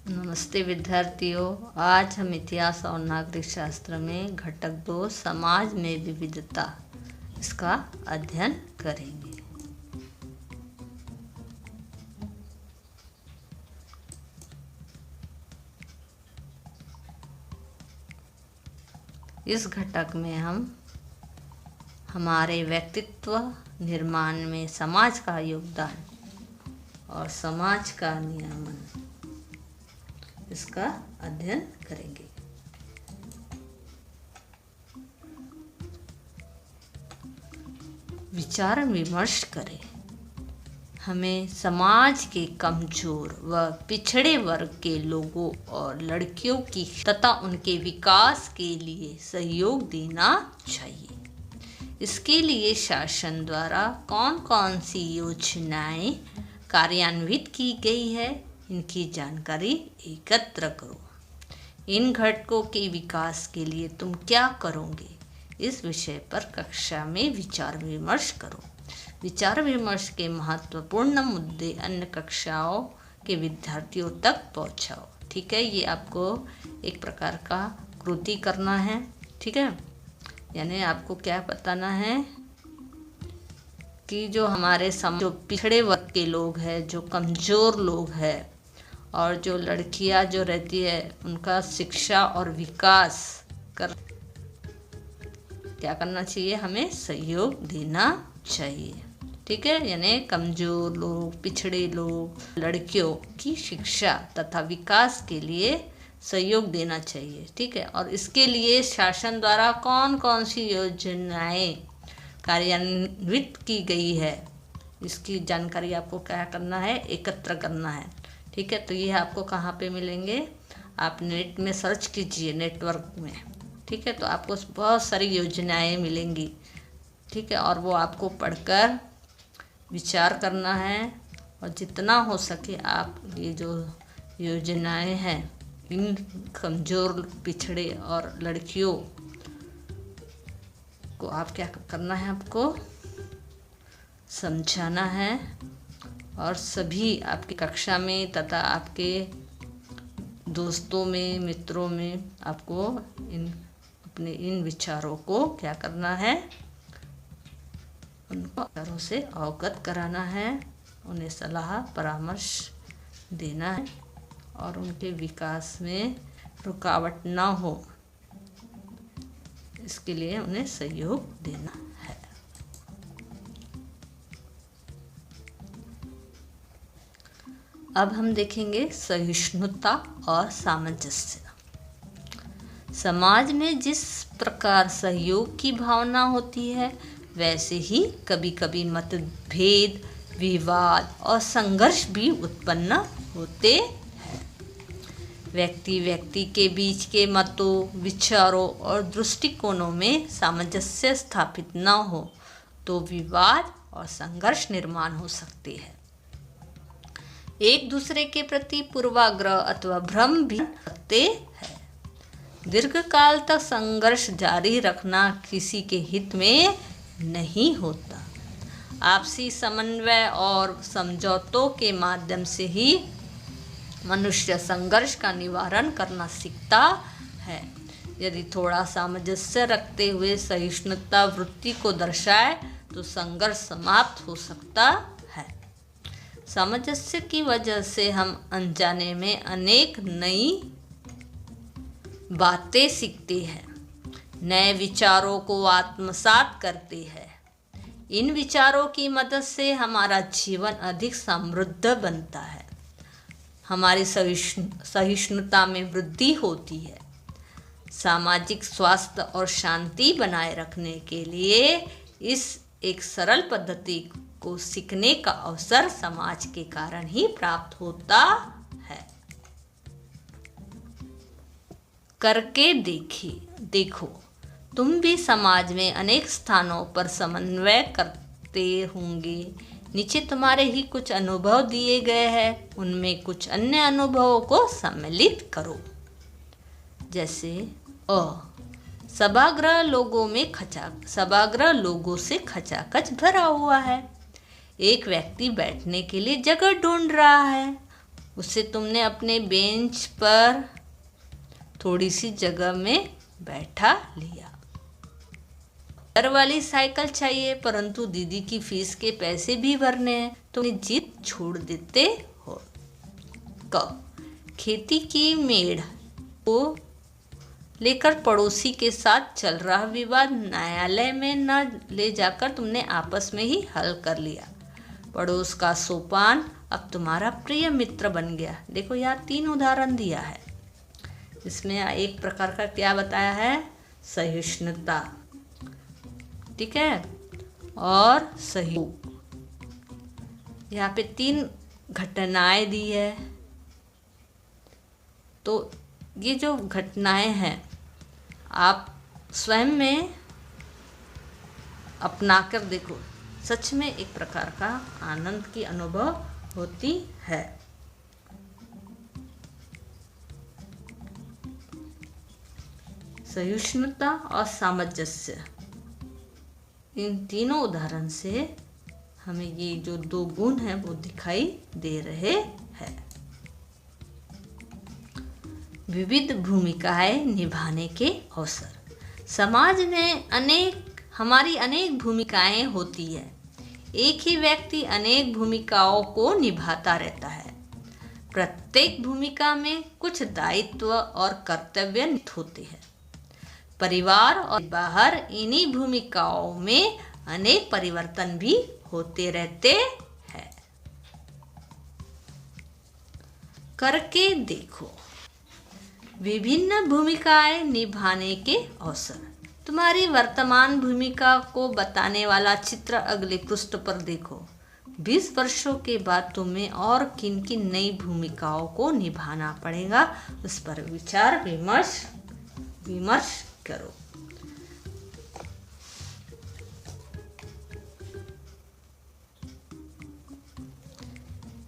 नमस्ते विद्यार्थियों। आज हम इतिहास और नागरिक शास्त्र में घटक 2 समाज में विविधता इसका अध्ययन करेंगे। इस घटक में हम हमारे व्यक्तित्व निर्माण में समाज का योगदान और समाज का नियमन इसका अध्ययन करेंगे। विचार विमर्श करें। हमें समाज के कमजोर व पिछड़े वर्ग के लोगों और लड़कियों की तथा उनके विकास के लिए सहयोग देना चाहिए। इसके लिए शासन द्वारा कौन कौन सी योजनाएं कार्यान्वित की गई है, इनकी जानकारी एकत्र करो। इन घटकों के विकास के लिए तुम क्या करोगे, इस विषय पर कक्षा में विचार विमर्श करो। विचार विमर्श के महत्वपूर्ण मुद्दे अन्य कक्षाओं के विद्यार्थियों तक पहुंचाओ। ठीक है, ये आपको एक प्रकार का कृति करना है। ठीक है, यानी आपको क्या बताना है कि जो हमारे जो पिछड़े वर्ग के लोग हैं, जो कमज़ोर लोग हैं और जो लड़कियां जो रहती है, उनका शिक्षा और विकास क्या करना चाहिए, हमें सहयोग देना चाहिए। ठीक है, यानी कमज़ोर लोग, पिछड़े लोग, लड़कियों की शिक्षा तथा विकास के लिए सहयोग देना चाहिए। ठीक है, और इसके लिए शासन द्वारा कौन कौन सी योजनाएं कार्यान्वित की गई है, इसकी जानकारी आपको क्या करना है, एकत्र करना है। ठीक है, तो ये आपको कहाँ पे मिलेंगे, आप नेट में सर्च कीजिए, नेटवर्क में। ठीक है, तो आपको बहुत सारी योजनाएं मिलेंगी। ठीक है, और वो आपको पढ़कर विचार करना है और जितना हो सके आप ये जो योजनाएं हैं, इन कमज़ोर, पिछड़े और लड़कियों को आप क्या करना है, आपको समझाना है और सभी आपकी कक्षा में तथा आपके दोस्तों में, मित्रों में आपको अपने इन विचारों को क्या करना है, उनको विचारों से अवगत कराना है, उन्हें सलाह परामर्श देना है और उनके विकास में रुकावट ना हो, इसके लिए उन्हें सहयोग देना है। अब हम देखेंगे सहिष्णुता और सामंजस्य। समाज में जिस प्रकार सहयोग की भावना होती है, वैसे ही कभी कभी मतभेद, विवाद और संघर्ष भी उत्पन्न होते हैं। व्यक्ति के बीच के मतों, विचारों और दृष्टिकोणों में सामंजस्य स्थापित न हो तो विवाद और संघर्ष निर्माण हो सकते हैं। एक दूसरे के प्रति पूर्वाग्रह अथवा भ्रम भी सकते हैं। दीर्घकाल तक संघर्ष जारी रखना किसी के हित में नहीं होता। आपसी समन्वय और समझौतों के माध्यम से ही मनुष्य संघर्ष का निवारण करना सीखता है। यदि थोड़ा सामंजस्य रखते हुए सहिष्णुता वृत्ति को दर्शाए तो संघर्ष समाप्त हो सकता है। सामंजस्य की वजह से हम अनजाने में अनेक नई बातें सीखते हैं, नए विचारों को आत्मसात करते हैं। इन विचारों की मदद से हमारा जीवन अधिक समृद्ध बनता है, हमारी सहिष्णुता में वृद्धि होती है। सामाजिक स्वास्थ्य और शांति बनाए रखने के लिए इस एक सरल पद्धति को सीखने का अवसर समाज के कारण ही प्राप्त होता है। करके देखो, तुम भी समाज में अनेक स्थानों पर समन्वय करते होंगे। नीचे तुम्हारे ही कुछ अनुभव दिए गए हैं, उनमें कुछ अन्य अनुभवों को सम्मिलित करो। जैसे सभागृह लोगों से खचाखच भरा हुआ है। एक व्यक्ति बैठने के लिए जगह ढूंढ रहा है। उसे तुमने अपने बेंच पर थोड़ी सी जगह में बैठा लिया। घर वाली साइकिल चाहिए, परंतु दीदी की फीस के पैसे भी भरने हैं, तुम जिद छोड़ देते हो। खेती की मेड़ को लेकर पड़ोसी के साथ चल रहा विवाद न्यायालय में न ले जाकर तुमने आपस में ही हल कर लिया। पड़ोस का सोपान अब तुम्हारा प्रिय मित्र बन गया। देखो यहाँ 3 उदाहरण दिया है। इसमें एक प्रकार का क्या बताया है, सहिष्णुता, ठीक है, और सहयोग। यहाँ पे 3 घटनाएं दी है। तो ये जो घटनाएं हैं आप स्वयं में अपना कर देखो, सच में एक प्रकार का आनंद की अनुभव होती है। सहिष्णुता और सामंजस्य, इन तीनों उदाहरण से हमें ये जो 2 गुण हैं वो दिखाई दे रहे हैं। विविध भूमिकाएं निभाने के अवसर। समाज में हमारी अनेक भूमिकाएं होती है। एक ही व्यक्ति अनेक भूमिकाओं को निभाता रहता है। प्रत्येक भूमिका में कुछ दायित्व और कर्तव्य होते हैं। परिवार और बाहर इन्हीं भूमिकाओं में अनेक परिवर्तन भी होते रहते हैं। करके देखो। विभिन्न भूमिकाएं निभाने के अवसर। तुम्हारी वर्तमान भूमिका को बताने वाला चित्र अगले पृष्ठ पर देखो। 20 वर्षों के बाद तुम्हें और किन किन नई भूमिकाओं को निभाना पड़ेगा, उस पर विचार विमर्श करो।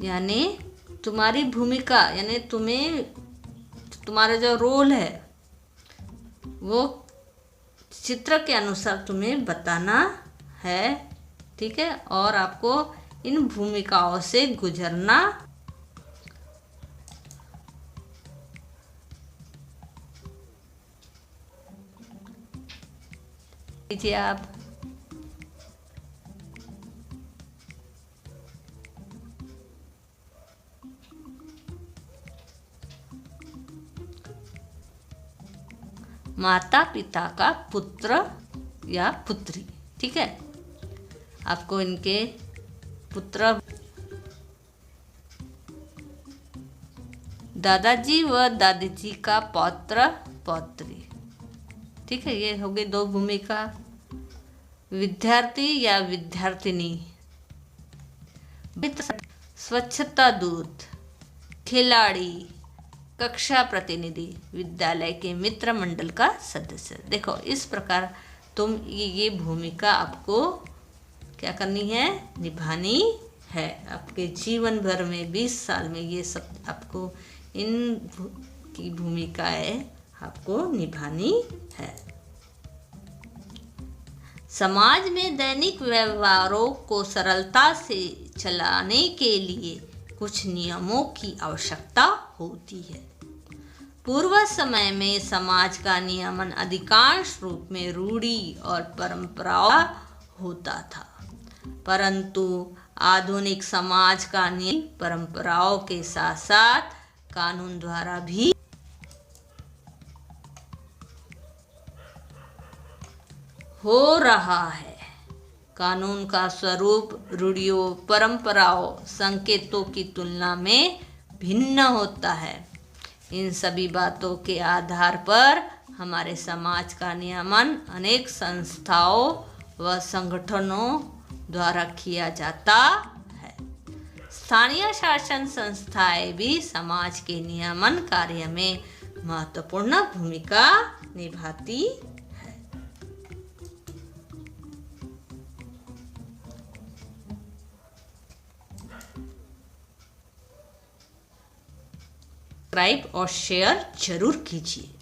यानी तुम्हारी भूमिका, यानी तुम्हारा जो रोल है वो चित्र के अनुसार तुम्हें बताना है, ठीक है, और आपको इन भूमिकाओं से गुजरना कीजिए आप। माता पिता का पुत्र या पुत्री, ठीक है, आपको इनके पुत्र दादाजी व दादी जी का पौत्र पौत्री, ठीक है, ये हो गई 2 भूमिका। विद्यार्थी या विद्यार्थिनी, स्वच्छता दूत, खिलाड़ी, कक्षा प्रतिनिधि, विद्यालय के मित्र मंडल का सदस्य। देखो इस प्रकार तुम ये भूमिका आपको क्या करनी है, निभानी है। आपके जीवन भर में 20 साल में ये सब आपको इन की भूमिकाएं आपको निभानी है। समाज में दैनिक व्यवहारों को सरलता से चलाने के लिए कुछ नियमों की आवश्यकता होती है। पूर्व समय में समाज का नियमन अधिकांश रूप में रूढ़ि और परंपराओं होता था, परंतु आधुनिक समाज का नियमन परंपराओं के साथ साथ कानून द्वारा भी हो रहा है। कानून का स्वरूप रूढ़ियों, परंपराओं, संकेतों की तुलना में भिन्न होता है। इन सभी बातों के आधार पर हमारे समाज का नियमन अनेक संस्थाओं व संगठनों द्वारा किया जाता है। स्थानीय शासन संस्थाएं भी समाज के नियमन कार्य में महत्वपूर्ण भूमिका निभाती है। सब्सक्राइब और शेयर जरूर कीजिए।